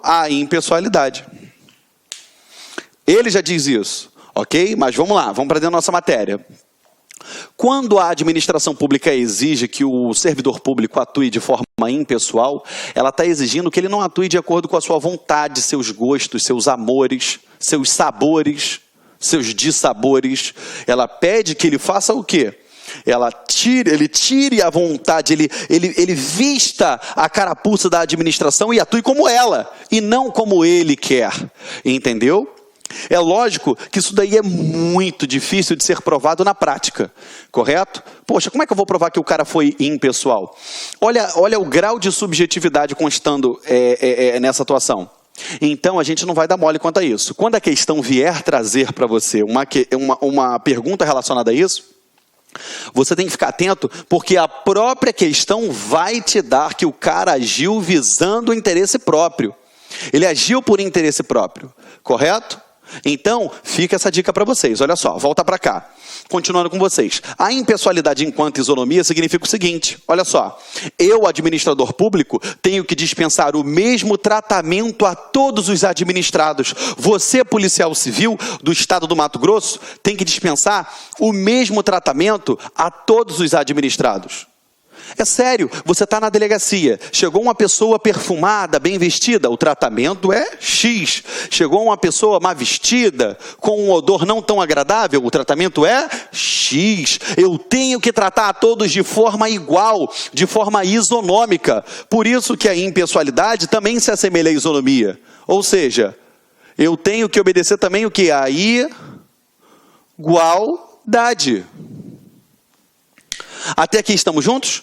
a impessoalidade. Ele já diz isso, ok? Mas vamos lá, vamos para dentro da nossa matéria. Quando a administração pública exige que o servidor público atue de forma impessoal, ela está exigindo que ele não atue de acordo com a sua vontade, seus gostos, seus amores, seus sabores, seus dissabores. Ela pede que ele faça o quê? Ele tire a vontade, ele vista a carapuça da administração e atue como ela, e não como ele quer. Entendeu? É lógico que isso daí é muito difícil de ser provado na prática, correto? Poxa, como é que eu vou provar que o cara foi impessoal? Olha o grau de subjetividade constando nessa atuação. Então, a gente não vai dar mole quanto a isso. Quando a questão vier trazer para você uma pergunta relacionada a isso, você tem que ficar atento, porque a própria questão vai te dar que o cara agiu visando o interesse próprio. Ele agiu por interesse próprio, correto? Então, fica essa dica para vocês. Olha só, volta para cá. Continuando com vocês. A impessoalidade enquanto isonomia significa o seguinte, olha só. Eu, administrador público, tenho que dispensar o mesmo tratamento a todos os administrados. Você, policial civil do estado do Mato Grosso, tem que dispensar o mesmo tratamento a todos os administrados. É sério, você está na delegacia, chegou uma pessoa perfumada, bem vestida, o tratamento é X. Chegou uma pessoa mal vestida, com um odor não tão agradável, o tratamento é X. Eu tenho que tratar a todos de forma igual, de forma isonômica. Por isso que a impessoalidade também se assemelha à isonomia. Ou seja, eu tenho que obedecer também o que? A igualdade. Até aqui estamos juntos?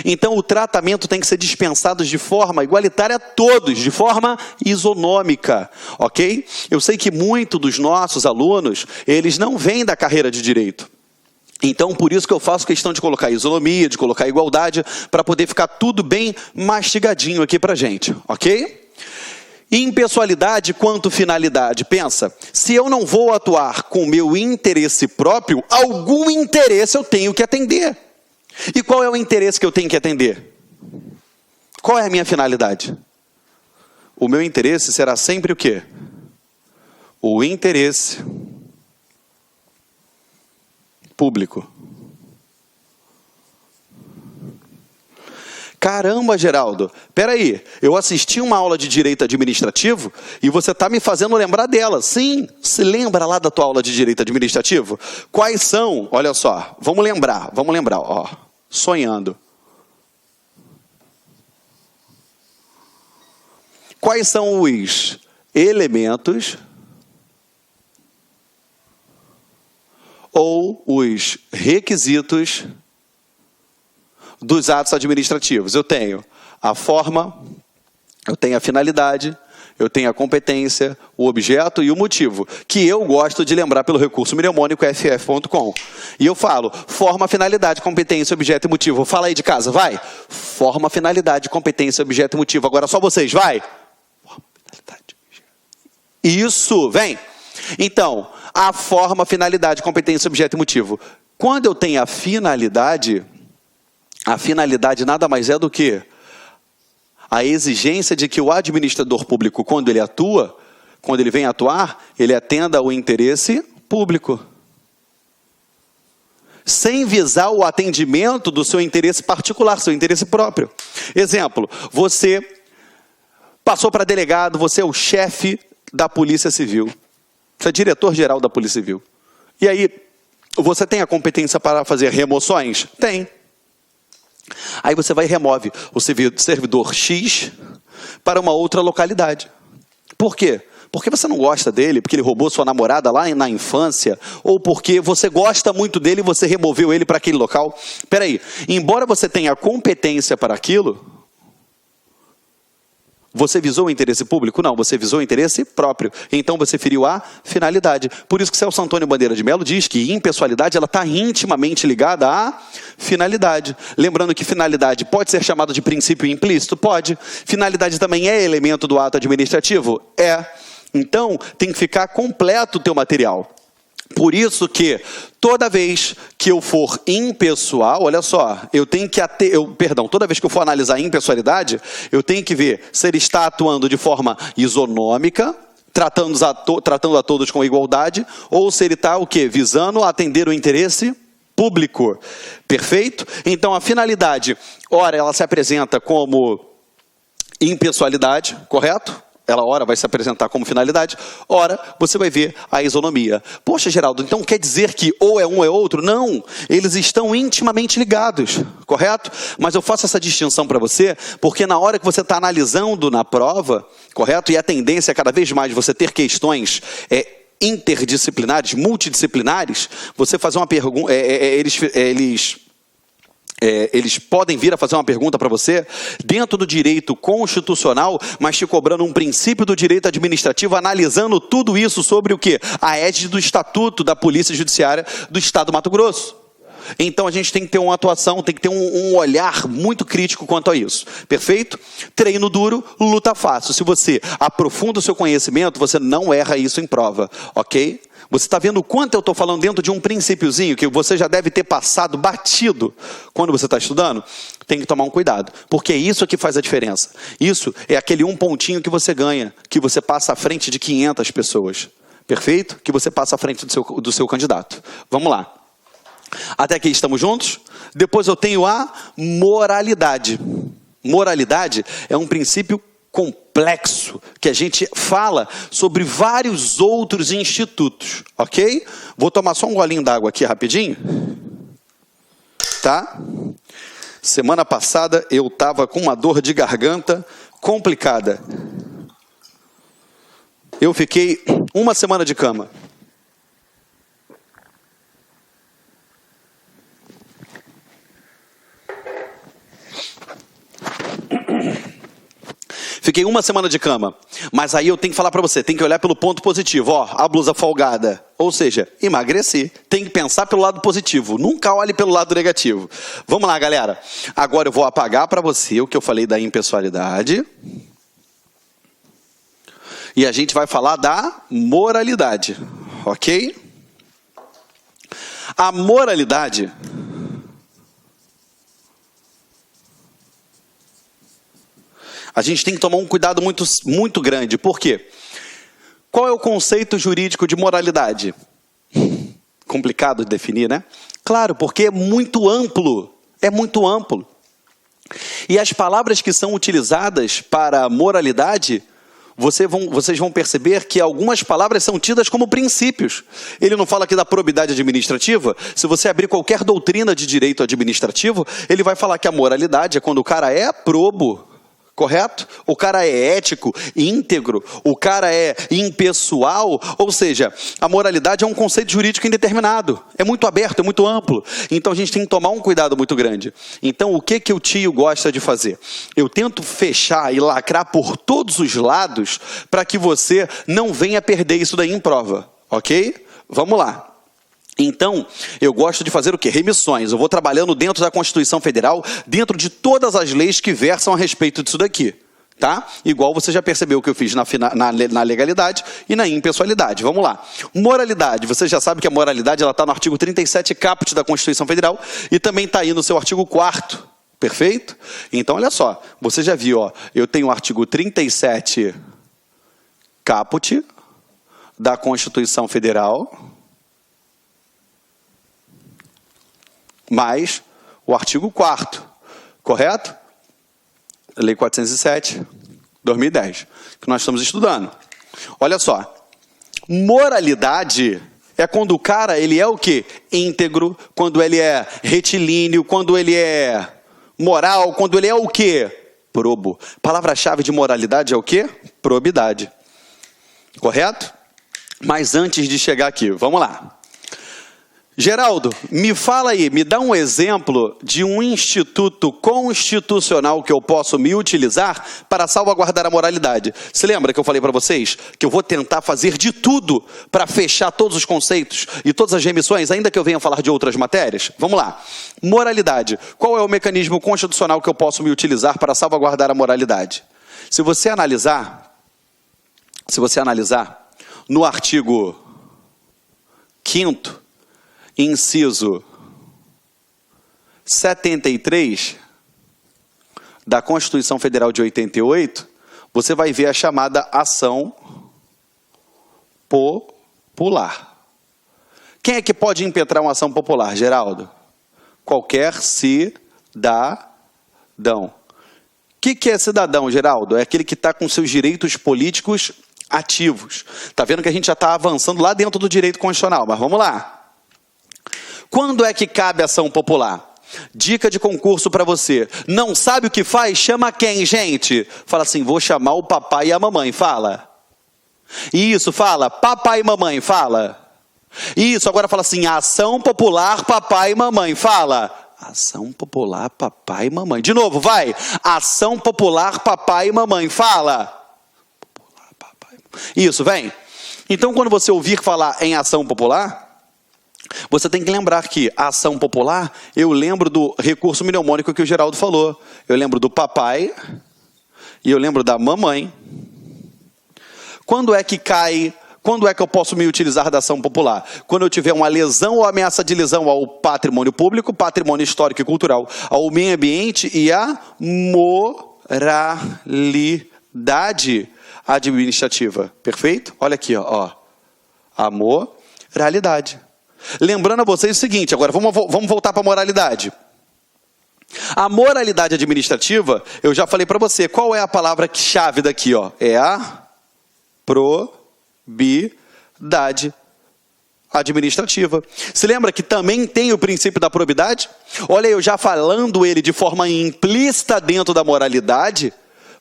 Então, o tratamento tem que ser dispensado de forma igualitária a todos, de forma isonômica, ok? Eu sei que muitos dos nossos alunos, eles não vêm da carreira de direito. Então, por isso que eu faço questão de colocar isonomia, de colocar igualdade, para poder ficar tudo bem mastigadinho aqui para a gente, ok? Impessoalidade quanto finalidade. Pensa, se eu não vou atuar com o meu interesse próprio, algum interesse eu tenho que atender. E qual é o interesse que eu tenho que atender? Qual é a minha finalidade? O meu interesse será sempre o quê? O interesse público. Caramba, Geraldo, peraí, eu assisti uma aula de direito administrativo e você está me fazendo lembrar dela. Sim, se lembra lá da tua aula de direito administrativo? Quais são, olha só, vamos lembrar, ó, sonhando. Quais são os elementos ou os requisitos dos atos administrativos? Eu tenho a forma, eu tenho a finalidade, eu tenho a competência, o objeto e o motivo, que eu gosto de lembrar pelo recurso mnemônico ff.com. E eu falo, forma, finalidade, competência, objeto e motivo. Fala aí de casa, vai. Forma, finalidade, competência, objeto e motivo. Agora só vocês, vai. Forma, finalidade, isso, vem. Então, a forma, finalidade, competência, objeto e motivo. Quando eu tenho a finalidade nada mais é do que a exigência de que o administrador público, quando ele atua, quando ele vem atuar, ele atenda ao interesse público. Sem visar o atendimento do seu interesse particular, seu interesse próprio. Exemplo, você passou para delegado, você é o chefe da Polícia Civil. Você é diretor-geral da Polícia Civil. E aí, você tem a competência para fazer remoções? Tem. Aí você vai e remove o servidor X para uma outra localidade. Por quê? Porque você não gosta dele, porque ele roubou sua namorada lá na infância, ou porque você gosta muito dele e você removeu ele para aquele local. Espera aí, embora você tenha a competência para aquilo, você visou o interesse público? Não, você visou o interesse próprio. Então você feriu a finalidade. Por isso que Celso Antônio Bandeira de Mello diz que impessoalidade ela está intimamente ligada à finalidade. Lembrando que finalidade pode ser chamada de princípio implícito? Pode. Finalidade também é elemento do ato administrativo? É. Então tem que ficar completo o teu material. Por isso que toda vez que eu for impessoal, olha só, eu tenho que toda vez que eu for analisar a impessoalidade, eu tenho que ver se ele está atuando de forma isonômica, tratando a todos com igualdade, ou se ele está o quê? Visando atender o interesse público. Perfeito? Então a finalidade, ora ela se apresenta como impessoalidade, correto? Ela, ora, vai se apresentar como finalidade, ora, você vai ver a isonomia. Poxa, Geraldo, então quer dizer que ou é um ou é outro? Não, eles estão intimamente ligados, correto? Mas eu faço essa distinção para você, porque na hora que você está analisando na prova, correto? E a tendência é cada vez mais você ter questões interdisciplinares, multidisciplinares, você fazer uma pergunta, eles podem vir a fazer uma pergunta para você dentro do direito constitucional, mas te cobrando um princípio do direito administrativo, analisando tudo isso sobre o quê? A égide do Estatuto da Polícia Judiciária do Estado do Mato Grosso. Então a gente tem que ter uma atuação, tem que ter um olhar muito crítico quanto a isso. Perfeito? Treino duro, luta fácil. Se você aprofunda o seu conhecimento, você não erra isso em prova, ok? Você está vendo o quanto eu estou falando dentro de um princípiozinho que você já deve ter passado batido quando você está estudando? Tem que tomar um cuidado, porque é isso que faz a diferença. Isso é aquele um pontinho que você ganha, que você passa à frente de 500 pessoas. Perfeito? Que você passa à frente do seu candidato. Vamos lá. Até aqui estamos juntos? Depois eu tenho a moralidade. Moralidade é um princípio complexo, que a gente fala sobre vários outros institutos, ok? Vou tomar só um golinho d'água aqui rapidinho. Tá? Semana passada eu estava com uma dor de garganta complicada. Eu fiquei uma semana de cama. Fiquei uma semana de cama, mas aí eu tenho que falar para você, tem que olhar pelo ponto positivo, ó, a blusa folgada, ou seja, emagreci, tem que pensar pelo lado positivo, nunca olhe pelo lado negativo. Vamos lá, galera, agora eu vou apagar para você o que eu falei da impessoalidade, e a gente vai falar da moralidade, ok? A moralidade a gente tem que tomar um cuidado muito grande. Por quê? Qual é o conceito jurídico de moralidade? Complicado de definir, né? Claro, porque é muito amplo. É muito amplo. E as palavras que são utilizadas para moralidade, vocês vão perceber que algumas palavras são tidas como princípios. Ele não fala aqui da probidade administrativa. Se você abrir qualquer doutrina de direito administrativo, ele vai falar que a moralidade é quando o cara é probo. Correto? O cara é ético, íntegro, o cara é impessoal, ou seja, a moralidade é um conceito jurídico indeterminado, é muito aberto, é muito amplo, então a gente tem que tomar um cuidado muito grande. Então o que o tio gosta de fazer? Eu tento fechar e lacrar por todos os lados para que você não venha perder isso daí em prova, ok? Vamos lá. Então, eu gosto de fazer o quê? Remissões. Eu vou trabalhando dentro da Constituição Federal, dentro de todas as leis que versam a respeito disso daqui. Tá? Igual você já percebeu que eu fiz na legalidade e na impessoalidade. Vamos lá. Moralidade. Você já sabe que a moralidade está no artigo 37 caput da Constituição Federal e também está aí no seu artigo 4º. Perfeito? Então, olha só. Você já viu, ó, eu tenho o artigo 37 caput da Constituição Federal, mais o artigo 4º, correto? Lei 407, 2010, que nós estamos estudando. Olha só, moralidade é quando o cara, ele é o quê? Íntegro, quando ele é retilíneo, quando ele é moral, quando ele é o quê? Probo. Palavra-chave de moralidade é o quê? Probidade. Correto? Mas antes de chegar aqui, vamos lá. Geraldo, me fala aí, me dá um exemplo de um instituto constitucional que eu posso me utilizar para salvaguardar a moralidade. Se lembra que eu falei para vocês que eu vou tentar fazer de tudo para fechar todos os conceitos e todas as remissões, ainda que eu venha falar de outras matérias? Vamos lá. Moralidade. Qual é o mecanismo constitucional que eu posso me utilizar para salvaguardar a moralidade? Se você analisar no artigo 5º, inciso 73 da Constituição Federal de 88, você vai ver a chamada ação popular. Quem é que pode impetrar uma ação popular, Geraldo? Qualquer cidadão. O que é cidadão, Geraldo? É aquele que está com seus direitos políticos ativos. Está vendo que a gente já está avançando lá dentro do direito constitucional, mas vamos lá. Quando é que cabe ação popular? Dica de concurso para você. Não sabe o que faz? Chama quem, gente? Fala assim, vou chamar o papai e a mamãe. Fala. Isso, fala. Papai e mamãe, fala. Isso, agora fala assim, ação popular, papai e mamãe. Fala. Ação popular, papai e mamãe. De novo, vai. Ação popular, papai e mamãe. Fala. Popular, papai. Isso, vem. Então, quando você ouvir falar em ação popular, você tem que lembrar que a ação popular, eu lembro do recurso mnemônico que o Geraldo falou. Eu lembro do papai e eu lembro da mamãe. Quando é que eu posso me utilizar da ação popular? Quando eu tiver uma lesão ou ameaça de lesão ao patrimônio público, patrimônio histórico e cultural, ao meio ambiente e à moralidade administrativa. Perfeito? Olha aqui, ó. A moralidade. Lembrando a vocês o seguinte, agora vamos voltar para a moralidade. A moralidade administrativa, eu já falei para você, qual é a palavra-chave daqui? Ó? É a probidade administrativa. Se lembra que também tem o princípio da probidade? Olha, eu já falando ele de forma implícita dentro da moralidade,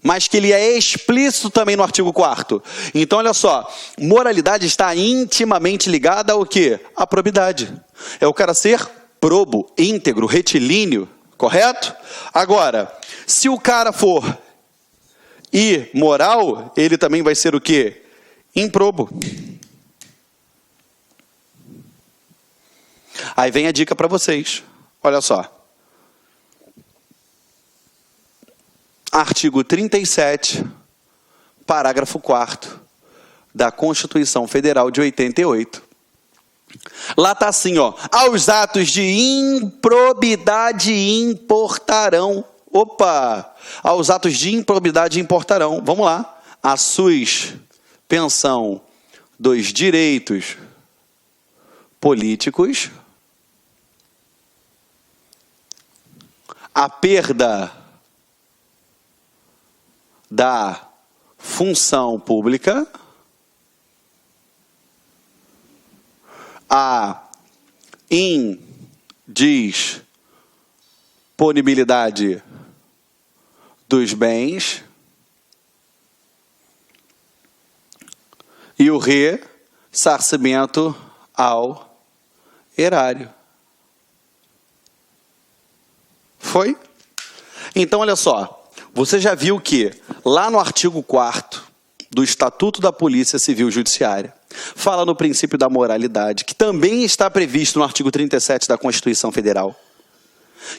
mas que ele é explícito também no artigo 4º. Então, olha só, moralidade está intimamente ligada ao quê? À probidade. É o cara ser probo, íntegro, retilíneo, correto? Agora, se o cara for imoral, ele também vai ser o quê? Improbo. Aí vem a dica para vocês. Olha só. Artigo 37, parágrafo 4º da Constituição Federal de 88. Lá está assim, ó. Aos atos de improbidade importarão. Opa! Aos atos de improbidade importarão. Vamos lá. A suspensão dos direitos políticos, a perda da função pública, a indisponibilidade dos bens e o ressarcimento ao erário. Foi? Então, olha só. Você já viu que, lá no artigo 4º do Estatuto da Polícia Civil Judiciária, fala no princípio da moralidade, que também está previsto no artigo 37 da Constituição Federal,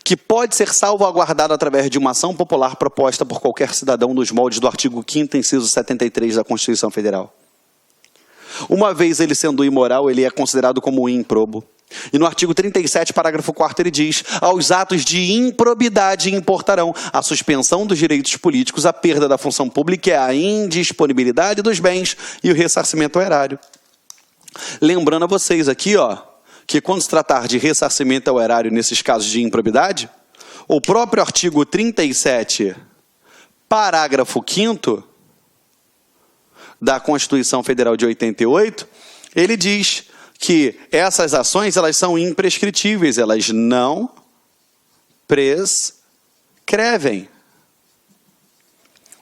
que pode ser salvaguardado através de uma ação popular proposta por qualquer cidadão nos moldes do artigo 5º, inciso 73 da Constituição Federal. Uma vez ele sendo imoral, ele é considerado como improbo. E no artigo 37, parágrafo 4º, ele diz: aos atos de improbidade importarão a suspensão dos direitos políticos, a perda da função pública, é a indisponibilidade dos bens e o ressarcimento ao erário. Lembrando a vocês aqui, ó, que quando se tratar de ressarcimento ao erário nesses casos de improbidade, o próprio artigo 37, parágrafo 5º da Constituição Federal de 88, ele diz que essas ações, elas são imprescritíveis, elas não prescrevem.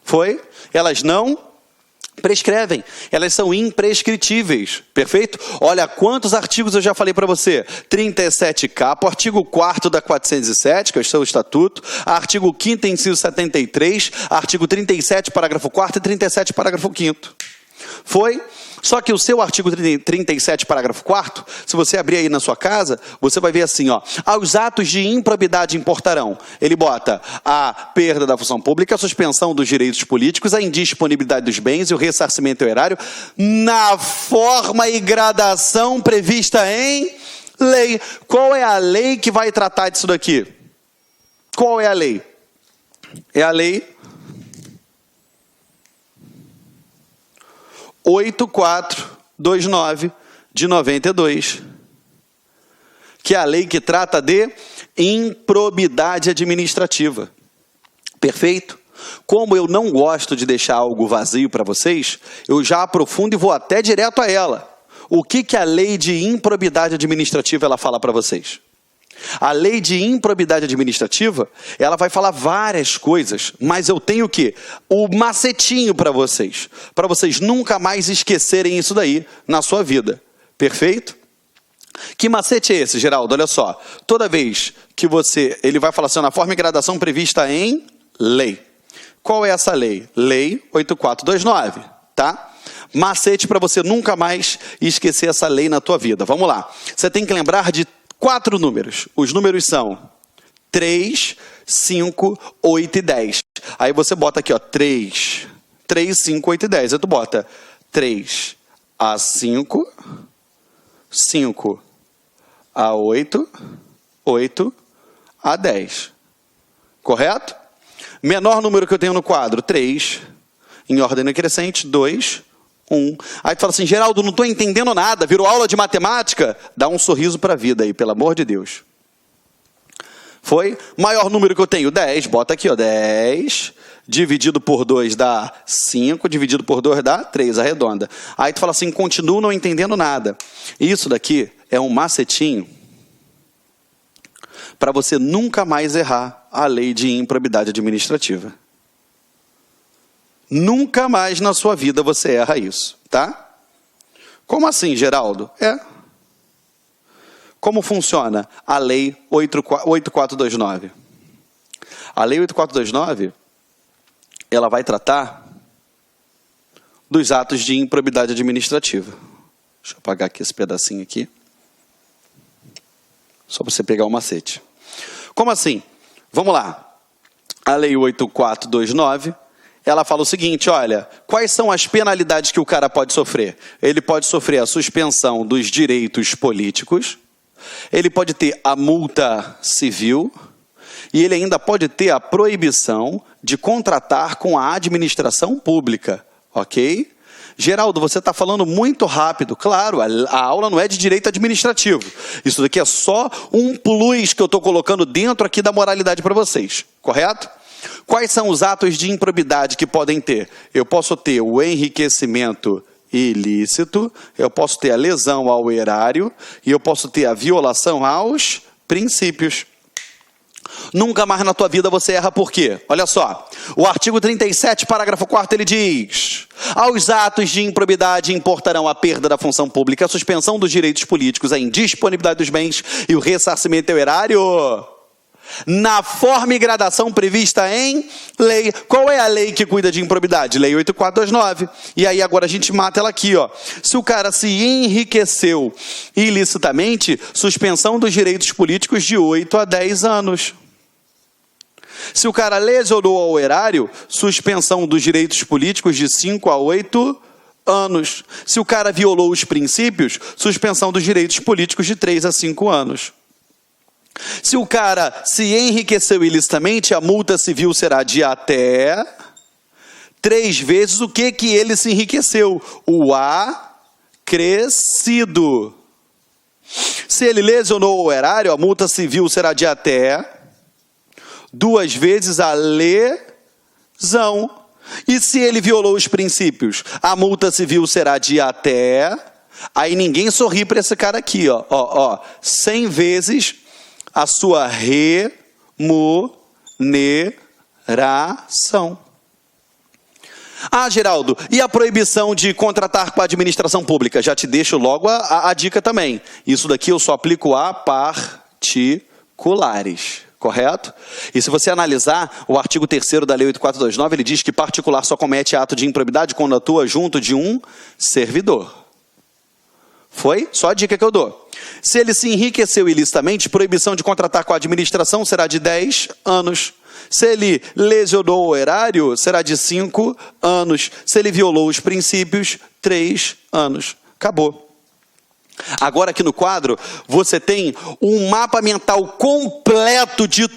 Foi? Elas não prescrevem, elas são imprescritíveis, perfeito? Olha quantos artigos eu já falei para você. 37K, artigo 4º da 407, que é o seu estatuto, artigo 5º, inciso 73, artigo 37, parágrafo 4º e 37, parágrafo 5º. Foi? Só que o seu artigo 37, parágrafo 4º, se você abrir aí na sua casa, você vai ver assim, ó, aos atos de improbidade importarão. Ele bota a perda da função pública, a suspensão dos direitos políticos, a indisponibilidade dos bens e o ressarcimento erário na forma e gradação prevista em lei. Qual é a lei que vai tratar disso daqui? Qual é a lei? É a lei 8429 de 92, que é a lei que trata de improbidade administrativa. Perfeito? Como eu não gosto de deixar algo vazio para vocês, eu já aprofundo e vou até direto a ela. O que a lei de improbidade administrativa ela fala para vocês? A lei de improbidade administrativa, ela vai falar várias coisas, mas eu tenho o quê? O macetinho para vocês nunca mais esquecerem isso daí na sua vida. Perfeito? Que macete é esse, Geraldo? Olha só, toda vez que ele vai falar assim, na forma e gradação prevista em lei. Qual é essa lei? Lei 8429, tá? Macete para você nunca mais esquecer essa lei na tua vida. Vamos lá. Você tem que lembrar de 4 números. Os números são 3, 5, 8 e 10. Aí você bota aqui, ó, 3, 5, 8 e 10. Aí tu bota 3 a 5, 5 a 8, 8 a 10. Correto? Menor número que eu tenho no quadro, 3, em ordem decrescente, 2, 1. Aí tu fala assim, Geraldo, não estou entendendo nada, virou aula de matemática? Dá um sorriso para a vida aí, pelo amor de Deus. Foi? Maior número que eu tenho, 10, bota aqui, ó, 10, dividido por 2 dá 5, dividido por 2 dá 3, arredonda. Aí tu fala assim, continuo não entendendo nada. Isso daqui é um macetinho para você nunca mais errar a lei de improbidade administrativa. Nunca mais na sua vida você erra isso, tá? Como assim, Geraldo? Como funciona a lei 8429? A lei 8429, ela vai tratar dos atos de improbidade administrativa. Deixa eu apagar aqui esse pedacinho aqui. Só para você pegar o macete. Como assim? Vamos lá. A lei 8429, ela fala o seguinte, olha, quais são as penalidades que o cara pode sofrer? Ele pode sofrer a suspensão dos direitos políticos, ele pode ter a multa civil e ele ainda pode ter a proibição de contratar com a administração pública, ok? Geraldo, você está falando muito rápido. Claro, a aula não é de direito administrativo. Isso daqui é só um plus que eu estou colocando dentro aqui da moralidade para vocês, correto? Quais são os atos de improbidade que podem ter? Eu posso ter o enriquecimento ilícito, eu posso ter a lesão ao erário e eu posso ter a violação aos princípios. Nunca mais na tua vida você erra por quê? Olha só, o artigo 37, parágrafo 4º, ele diz: aos atos de improbidade importarão a perda da função pública, a suspensão dos direitos políticos, a indisponibilidade dos bens e o ressarcimento ao erário na forma e gradação prevista em lei. Qual é a lei que cuida de improbidade? Lei 8429. E aí agora a gente mata ela aqui, ó. Se o cara se enriqueceu ilicitamente, suspensão dos direitos políticos de 8 a 10 anos. Se o cara lesionou ao erário, suspensão dos direitos políticos de 5 a 8 anos. Se o cara violou os princípios, suspensão dos direitos políticos de 3 a 5 anos. Se o cara se enriqueceu ilicitamente, a multa civil será de até 3 vezes o que ele se enriqueceu. O acrescido. Se ele lesionou o erário, a multa civil será de até 2 vezes a lesão. E se ele violou os princípios, a multa civil será de até... Aí ninguém sorri para esse cara aqui, ó, 100 vezes a sua remuneração. Ah, Geraldo, e a proibição de contratar com a administração pública? Já te deixo logo a dica também. Isso daqui eu só aplico a particulares. correto? E se você analisar o artigo 3º da Lei 8429, ele diz que particular só comete ato de improbidade quando atua junto de um servidor. Foi? Só a dica que eu dou. Se ele se enriqueceu ilicitamente, proibição de contratar com a administração será de 10 anos. Se ele lesionou o erário, será de 5 anos. Se ele violou os princípios, 3 anos. Acabou. Agora aqui no quadro, você tem um mapa mental completo de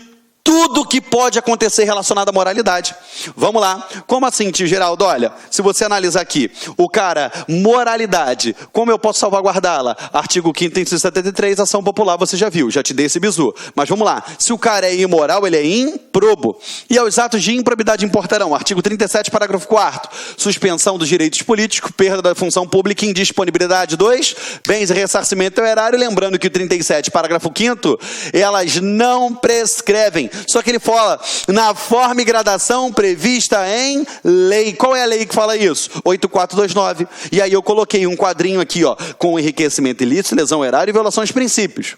tudo que pode acontecer relacionado à moralidade. Vamos lá. Como assim, tio Geraldo? Olha, se você analisar aqui, o cara, moralidade, como eu posso salvaguardá-la? Artigo 5º, inciso 73, ação popular, você já viu, já te dei esse bizu. Mas vamos lá. Se o cara é imoral, ele é improbo. E aos atos de improbidade importarão, artigo 37, parágrafo 4º, suspensão dos direitos políticos, perda da função pública, indisponibilidade. 2, bens e ressarcimento ao erário. Lembrando que o 37, parágrafo 5º, elas não prescrevem. Só que ele fala, na forma e gradação prevista em lei. Qual é a lei que fala isso? 8429. E aí eu coloquei um quadrinho aqui, ó, com enriquecimento ilícito, lesão erária e violação aos princípios.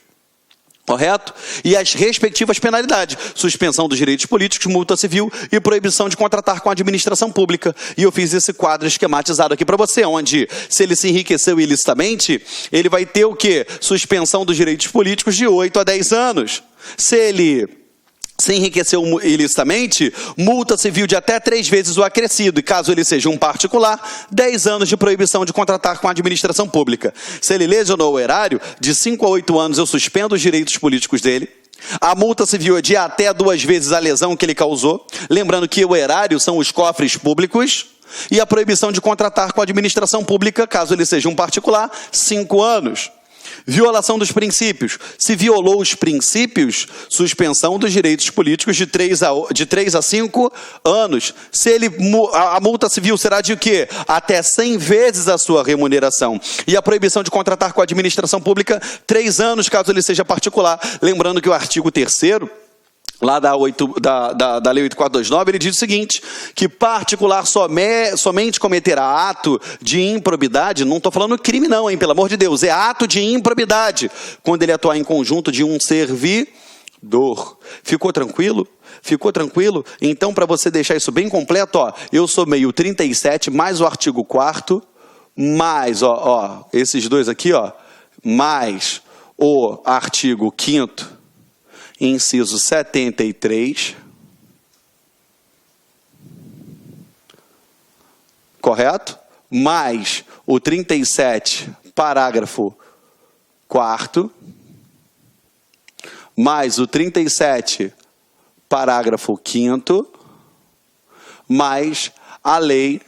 Correto? E as respectivas penalidades. Suspensão dos direitos políticos, multa civil e proibição de contratar com a administração pública. E eu fiz esse quadro esquematizado aqui para você, onde, se ele se enriqueceu ilicitamente, ele vai ter o quê? Suspensão dos direitos políticos de 8 a 10 anos. Se ele se enriqueceu ilicitamente, multa civil de até 3 vezes o acrescido, e caso ele seja um particular, 10 anos de proibição de contratar com a administração pública. Se ele lesionou o erário, de 5 a 8 anos eu suspendo os direitos políticos dele. A multa civil é de até 2 vezes a lesão que ele causou, lembrando que o erário são os cofres públicos, e a proibição de contratar com a administração pública, caso ele seja um particular, 5 anos. Violação dos princípios. Se violou os princípios, suspensão dos direitos políticos de 3 a 5 anos. Se ele, a multa civil será de quê? Até 100 vezes a sua remuneração. E a proibição de contratar com a administração pública, 3 anos, caso ele seja particular. Lembrando que o artigo 3º, lá da Lei 8429, ele diz o seguinte, que particular somente cometerá ato de improbidade, não estou falando crime não, hein, pelo amor de Deus, é ato de improbidade, quando ele atuar em conjunto de um servidor. Ficou tranquilo? Ficou tranquilo? Então, para você deixar isso bem completo, ó, eu somei o 37 mais o artigo 4º, mais, esses dois aqui, ó, mais o artigo 5º, inciso 73, correto? Mais o 37, parágrafo 4º, mais o 37, parágrafo 5º, mais a Lei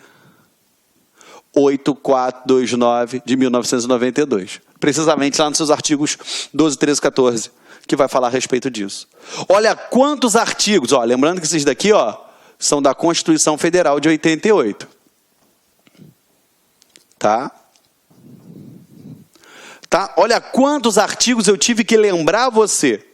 8429 de 1992. Precisamente lá nos seus artigos 12, 13, 14. Que vai falar a respeito disso. Olha quantos artigos, ó, lembrando que esses daqui, ó, são da Constituição Federal de 88. Tá? Olha quantos artigos eu tive que lembrar você.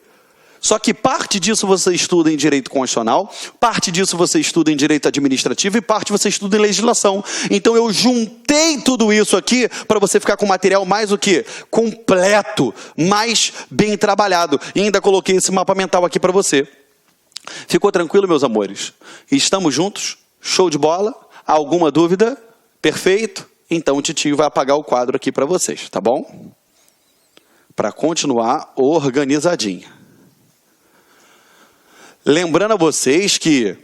Só que parte disso você estuda em direito constitucional, parte disso você estuda em direito administrativo e parte você estuda em legislação. Então eu juntei tudo isso aqui para você ficar com material mais o quê? Completo, mais bem trabalhado. E ainda coloquei esse mapa mental aqui para você. Ficou tranquilo, meus amores? Estamos juntos? Show de bola? Alguma dúvida? Perfeito? Então o titio vai apagar o quadro aqui para vocês, tá bom? Para continuar organizadinho. Lembrando a vocês que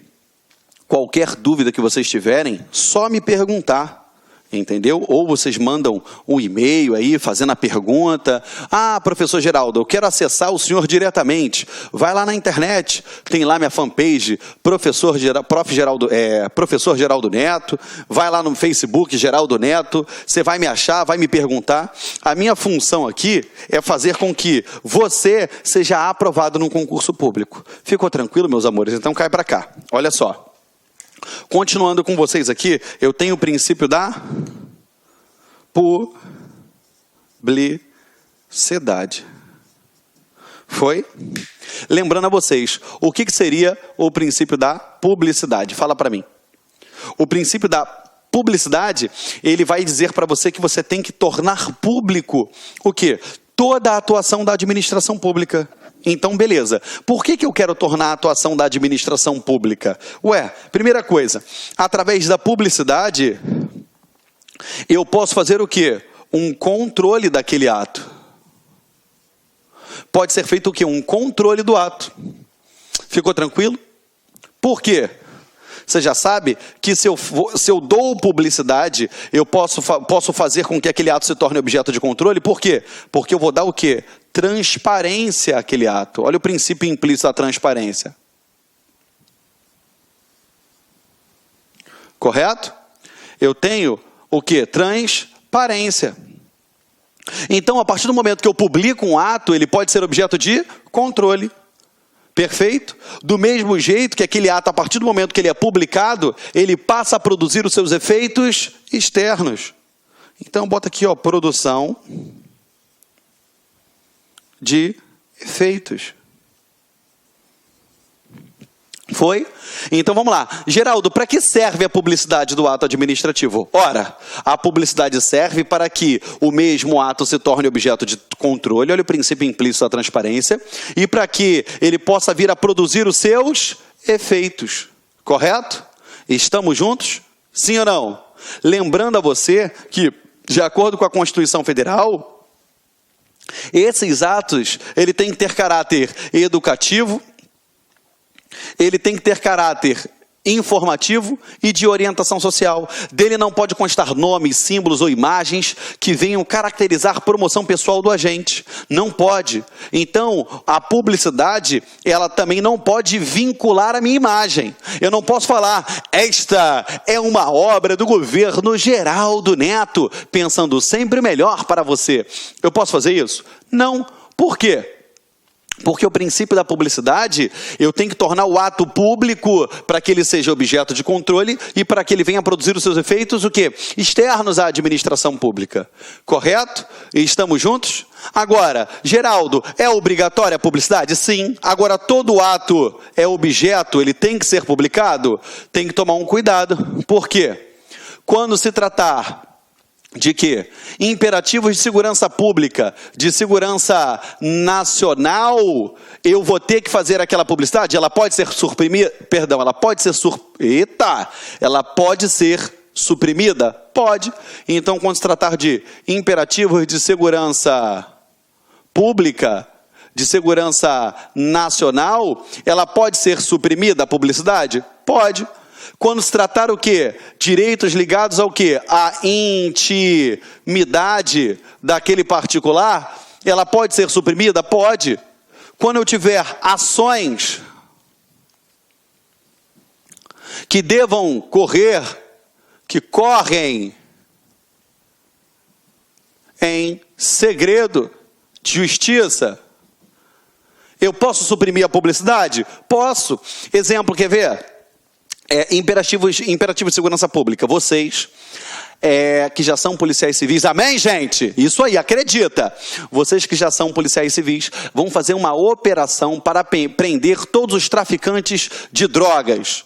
qualquer dúvida que vocês tiverem, só me perguntar, entendeu? Ou vocês mandam um e-mail aí fazendo a pergunta. Ah, professor Geraldo, eu quero acessar o senhor diretamente. Vai lá na internet, tem lá minha fanpage, professor Geraldo Neto. Vai lá no Facebook, Geraldo Neto. Você vai me achar, vai me perguntar. A minha função aqui é fazer com que você seja aprovado num concurso público. Ficou tranquilo, meus amores? Então cai para cá. Olha só. Continuando com vocês aqui, eu tenho o princípio da publicidade. Foi? Lembrando a vocês, o que seria o princípio da publicidade? Fala para mim. O princípio da publicidade, ele vai dizer para você que você tem que tornar público o quê? Toda a atuação da administração pública. Então, beleza. Por que eu quero tornar a atuação da administração pública? Primeira coisa, através da publicidade, eu posso fazer o quê? Um controle daquele ato. Pode ser feito o quê? Um controle do ato. Ficou tranquilo? Por quê? Você já sabe que se eu dou publicidade, eu posso fazer com que aquele ato se torne objeto de controle. Por quê? Porque eu vou dar o quê? Transparência àquele ato. Olha o princípio implícito da transparência. Correto? Eu tenho o quê? Transparência. Então, a partir do momento que eu publico um ato, ele pode ser objeto de controle. Perfeito? Do mesmo jeito que aquele ato, a partir do momento que ele é publicado, ele passa a produzir os seus efeitos externos. Então, bota aqui, ó, produção de efeitos. Foi? Então vamos lá. Geraldo, para que serve a publicidade do ato administrativo? Ora, a publicidade serve para que o mesmo ato se torne objeto de controle, olha o princípio implícito da transparência, e para que ele possa vir a produzir os seus efeitos. Correto? Estamos juntos? Sim ou não? Lembrando a você que, de acordo com a Constituição Federal, esses atos, ele tem que ter caráter educativo, ele tem que ter caráter informativo e de orientação social. Dele não pode constar nomes, símbolos ou imagens que venham caracterizar a promoção pessoal do agente. Não pode. Então, a publicidade, ela também não pode vincular a minha imagem. Eu não posso falar, esta é uma obra do governo Geraldo Neto, pensando sempre o melhor para você. Eu posso fazer isso? Não. Por quê? Porque o princípio da publicidade, eu tenho que tornar o ato público para que ele seja objeto de controle e para que ele venha produzir os seus efeitos, o quê? Externos à administração pública. Correto? E estamos juntos? Agora, Geraldo, é obrigatória a publicidade? Sim. Agora, todo ato é objeto, ele tem que ser publicado? Tem que tomar um cuidado. Por quê? Quando se tratar de quê? Imperativos de segurança pública, de segurança nacional, eu vou ter que fazer aquela publicidade? Ela pode ser suprimida? Perdão, ela pode ser ela pode ser suprimida? Pode. Então, quando se tratar de imperativos de segurança pública, de segurança nacional, ela pode ser suprimida a publicidade? Pode. Quando se tratar o quê? Direitos ligados ao quê? A intimidade daquele particular, ela pode ser suprimida? Pode. Quando eu tiver ações que devam correr, que correm em segredo de justiça, eu posso suprimir a publicidade? Posso. Exemplo, quer ver? Imperativos de segurança pública. Vocês que já são policiais civis, amém, gente? Isso aí, acredita. Vocês que já são policiais civis vão fazer uma operação para prender todos os traficantes de drogas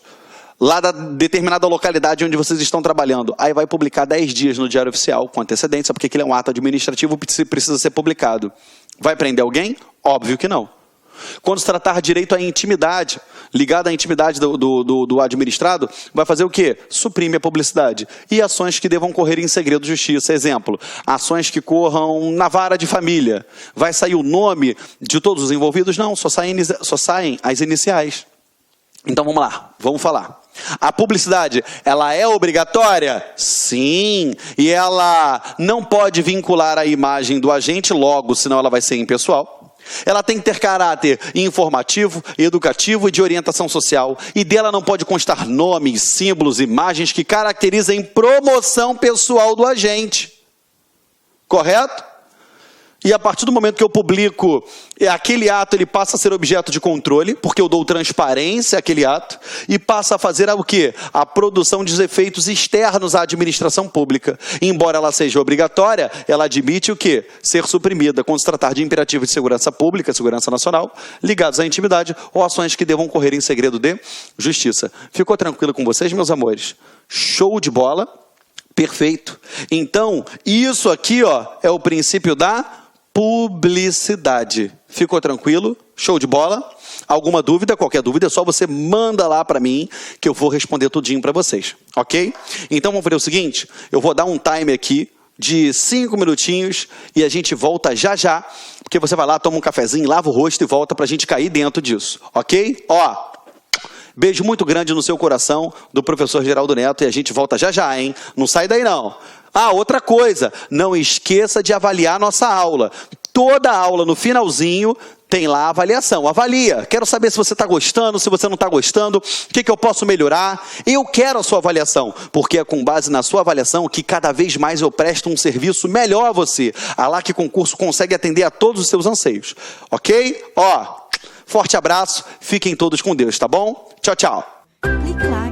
lá da determinada localidade onde vocês estão trabalhando. Aí vai publicar 10 dias no Diário Oficial, com antecedência, porque aquele é um ato administrativo que precisa ser publicado. Vai prender alguém? Óbvio que não. Quando se tratar direito à intimidade, ligado à intimidade do administrado, vai fazer o quê? Suprime a publicidade. E ações que devam correr em segredo de justiça. Exemplo, ações que corram na vara de família. Vai sair o nome de todos os envolvidos? Não, só saem as iniciais. Então vamos lá, vamos falar. A publicidade, ela é obrigatória? Sim. E ela não pode vincular a imagem do agente logo, senão ela vai ser impessoal. Ela tem que ter caráter informativo, educativo e de orientação social. E dela não pode constar nomes, símbolos, imagens que caracterizem promoção pessoal do agente. Correto? E a partir do momento que eu publico aquele ato, ele passa a ser objeto de controle, porque eu dou transparência àquele ato, e passa a fazer o quê? A produção de efeitos externos à administração pública. Embora ela seja obrigatória, ela admite o quê? Ser suprimida, quando se tratar de imperativos de segurança pública, segurança nacional, ligados à intimidade, ou ações que devam correr em segredo de justiça. Ficou tranquilo com vocês, meus amores? Show de bola? Perfeito. Então, isso aqui, ó, é o princípio da publicidade. Ficou tranquilo? Show de bola? Alguma dúvida? Qualquer dúvida, é só você manda lá para mim que eu vou responder tudinho para vocês, ok? Então vamos fazer o seguinte, eu vou dar um timer aqui de 5 minutinhos e a gente volta já já, porque você vai lá, toma um cafezinho, lava o rosto e volta para a gente cair dentro disso, ok? Ó, beijo muito grande no seu coração do professor Geraldo Neto e a gente volta já já, hein? Não sai daí não. Ah, outra coisa, não esqueça de avaliar nossa aula. Toda aula no finalzinho tem lá a avaliação. Avalia. Quero saber se você está gostando, se você não está gostando, o que eu posso melhorar. Eu quero a sua avaliação, porque é com base na sua avaliação que cada vez mais eu presto um serviço melhor a você. A LAC Concurso consegue atender a todos os seus anseios. Ok? Ó, forte abraço, fiquem todos com Deus, tá bom? Tchau, tchau. Clique lá.